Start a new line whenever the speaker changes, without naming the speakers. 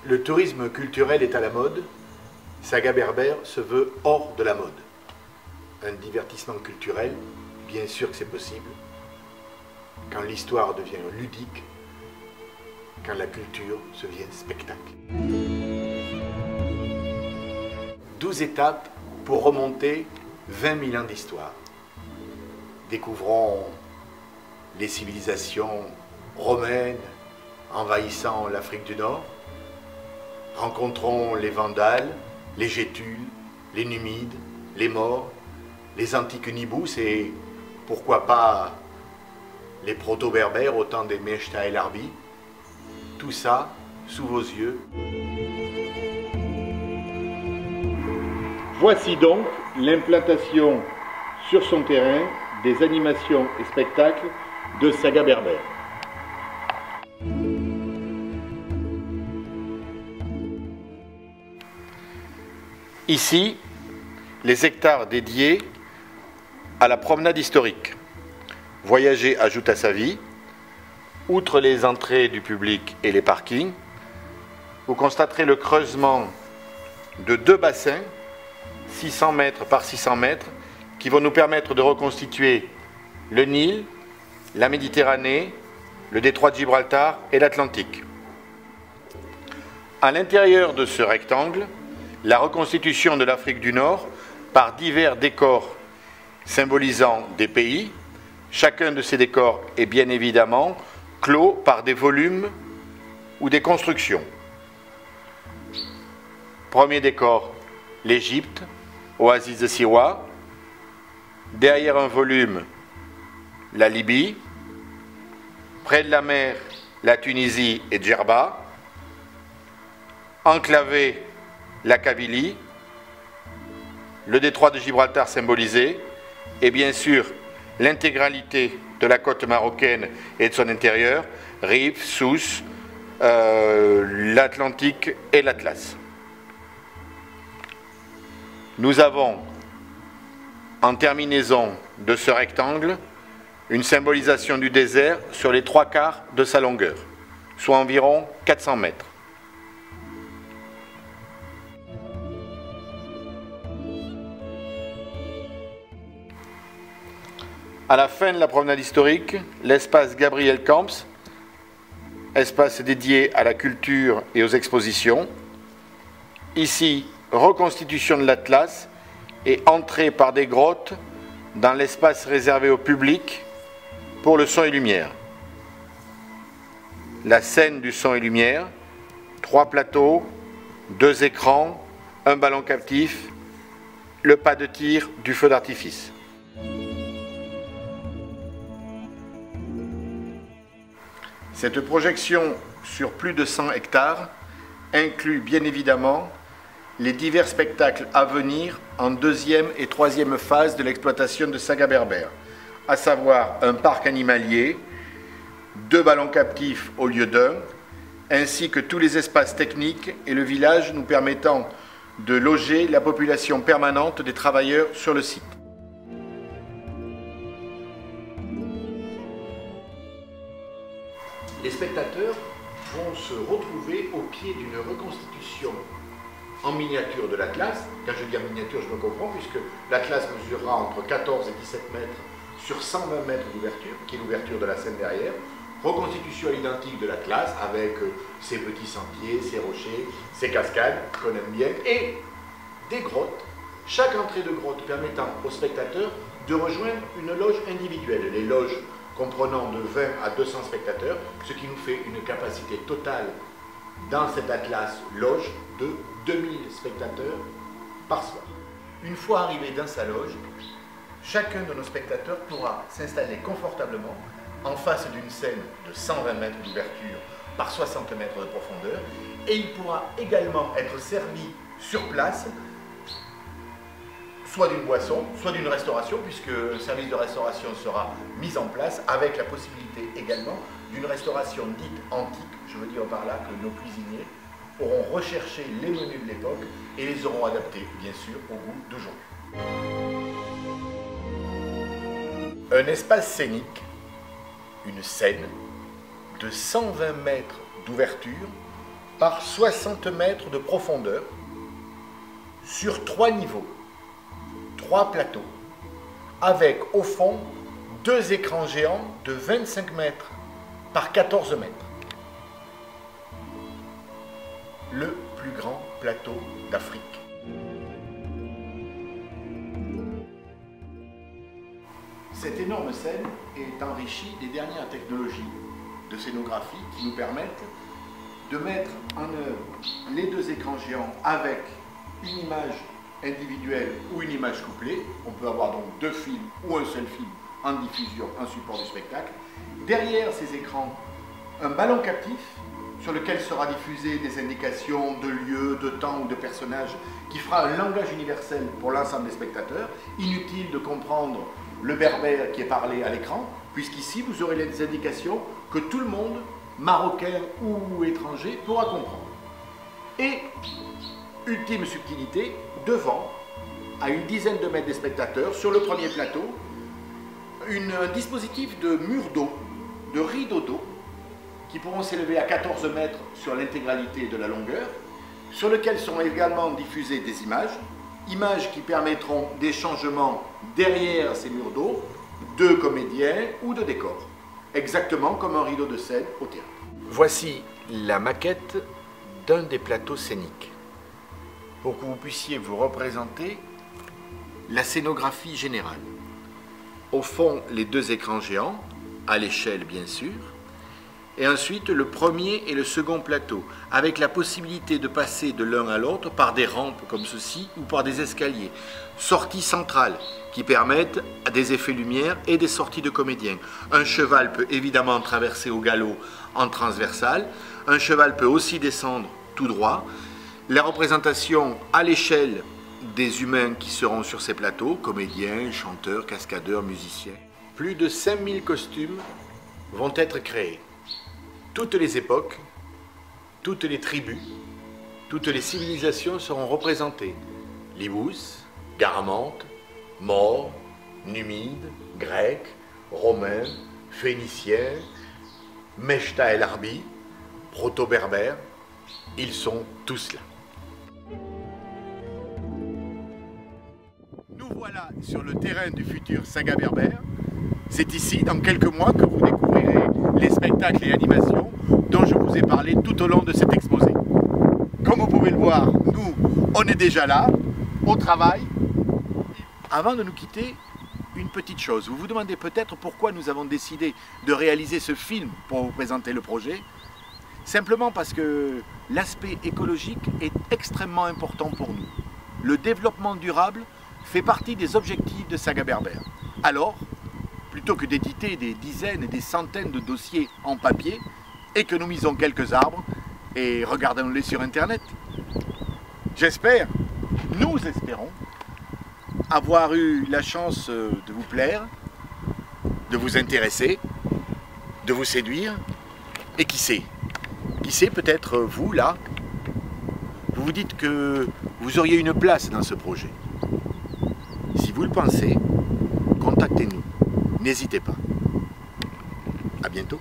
Le tourisme culturel est à la mode, Saga Berbère se veut hors de la mode. Un divertissement culturel, bien sûr que c'est possible, quand l'histoire devient ludique, quand la culture devient spectacle. 12 étapes pour remonter 20 000 ans d'histoire. Découvrons les civilisations romaines envahissant l'Afrique du Nord. Rencontrons les Vandales, les Gétules, les Numides, les Maures, les antiques Nibous et pourquoi pas les proto-berbères au temps des Mechta et Larbi. Tout ça sous vos yeux.
Voici donc l'implantation sur son terrain des animations et spectacles de Saga Berbère.
Ici, les hectares dédiés à la promenade historique. Voyager ajoute à sa vie. Outre les entrées du public et les parkings, vous constaterez le creusement de 2 bassins, 600 mètres par 600 mètres, qui vont nous permettre de reconstituer le Nil, la Méditerranée, le détroit de Gibraltar et l'Atlantique. À l'intérieur de ce rectangle, la reconstitution de l'Afrique du Nord par divers décors symbolisant des pays. Chacun de ces décors est bien évidemment clos par des volumes ou des constructions. Premier décor, l'Égypte, oasis de Siwa. Derrière un volume, la Libye. Près de la mer, la Tunisie et Djerba. Enclavé, la Kabylie. Le détroit de Gibraltar symbolisé. Et bien sûr, l'intégralité de la côte marocaine et de son intérieur, Rif, Sousse, l'Atlantique et l'Atlas. Nous avons, en terminaison de ce rectangle, une symbolisation du désert sur les 3/4 de sa longueur, soit environ 400 mètres. À la fin de la promenade historique, l'espace Gabriel Camps, espace dédié à la culture et aux expositions. Ici, reconstitution de l'Atlas et entrée par des grottes dans l'espace réservé au public pour le son et lumière. La scène du son et lumière, 3 plateaux, 2 écrans, un ballon captif, le pas de tir du feu d'artifice. Cette projection sur plus de 100 hectares inclut bien évidemment les divers spectacles à venir en 2e et 3e phase de l'exploitation de Saga Berbère, à savoir un parc animalier, 2 ballons captifs au lieu d'1, ainsi que tous les espaces techniques et le village nous permettant de loger la population permanente des travailleurs sur le site. Les spectateurs vont se retrouver au pied d'une reconstitution en miniature de l'Atlas. Quand je dis en miniature, je me comprends, puisque l'Atlas mesurera entre 14 et 17 mètres sur 120 mètres d'ouverture, qui est l'ouverture de la Seine derrière. Reconstitution à l'identique de l'Atlas, avec ses petits sentiers, ses rochers, ses cascades, qu'on aime bien, et des grottes. Chaque entrée de grotte permettant aux spectateurs de rejoindre une loge individuelle. Les loges comprenant de 20 à 200 spectateurs, ce qui nous fait une capacité totale dans cet Atlas loge de 2000 spectateurs par soir. Une fois arrivé dans sa loge, chacun de nos spectateurs pourra s'installer confortablement en face d'une scène de 120 mètres d'ouverture par 60 mètres de profondeur, et il pourra également être servi sur place soit d'une boisson, soit d'une restauration, puisque le service de restauration sera mis en place avec la possibilité également d'une restauration dite antique. Je veux dire par là que nos cuisiniers auront recherché les menus de l'époque et les auront adaptés, bien sûr, au goût d'aujourd'hui. Un espace scénique, une scène de 120 mètres d'ouverture par 60 mètres de profondeur sur 3 niveaux, 3 plateaux, avec au fond 2 écrans géants de 25 mètres par 14 mètres. Le plus grand plateau d'Afrique. Cette énorme scène est enrichie des dernières technologies de scénographie qui nous permettent de mettre en œuvre les 2 écrans géants avec une image individuelle ou une image couplée. On peut avoir donc 2 films ou un seul film en diffusion, un support du spectacle. Derrière ces écrans, un ballon captif sur lequel sera diffusé des indications de lieux, de temps ou de personnages qui fera un langage universel pour l'ensemble des spectateurs. Inutile de comprendre le berbère qui est parlé à l'écran, puisqu'ici vous aurez les indications que tout le monde, marocain ou étranger, pourra comprendre. Et, ultime subtilité, devant, à une dizaine de mètres des spectateurs, sur le premier plateau, un dispositif de mur d'eau, de rideaux d'eau, qui pourront s'élever à 14 mètres sur l'intégralité de la longueur, sur lequel seront également diffusées des images qui permettront des changements derrière ces murs d'eau, de comédiens ou de décors, exactement comme un rideau de scène au théâtre. Voici la maquette d'un des plateaux scéniques, pour que vous puissiez vous représenter la scénographie générale. Au fond, les 2 écrans géants, à l'échelle bien sûr, et ensuite le premier et le second plateau, avec la possibilité de passer de l'un à l'autre par des rampes comme ceci ou par des escaliers. Sorties centrales qui permettent des effets lumière et des sorties de comédiens. Un cheval peut évidemment traverser au galop en transversal, un cheval peut aussi descendre tout droit. La représentation à l'échelle des humains qui seront sur ces plateaux, comédiens, chanteurs, cascadeurs, musiciens. Plus de 5000 costumes vont être créés. Toutes les époques, toutes les tribus, toutes les civilisations seront représentées. Libous, Garamantes, Maures, Numides, Grecs, Romains, Phéniciens, Mechta el Arbi, Proto-Berbères, ils sont tous là. Nous voilà sur le terrain du futur Saga Berbère. C'est ici, dans quelques mois, que vous découvrirez les spectacles et animations dont je vous ai parlé tout au long de cet exposé. Comme vous pouvez le voir, nous, on est déjà là, au travail. Avant de nous quitter, une petite chose. Vous vous demandez peut-être pourquoi nous avons décidé de réaliser ce film pour vous présenter le projet. Simplement parce que l'aspect écologique est extrêmement important pour nous. Le développement durable fait partie des objectifs de Saga Berbère. Alors, plutôt que d'éditer des dizaines et des centaines de dossiers en papier, économisons quelques arbres et regardons-les sur Internet. J'espère, nous espérons, avoir eu la chance de vous plaire, de vous intéresser, de vous séduire, et qui sait peut-être vous là, vous vous dites que vous auriez une place dans ce projet. Si vous le pensez, contactez-nous, n'hésitez pas. À bientôt.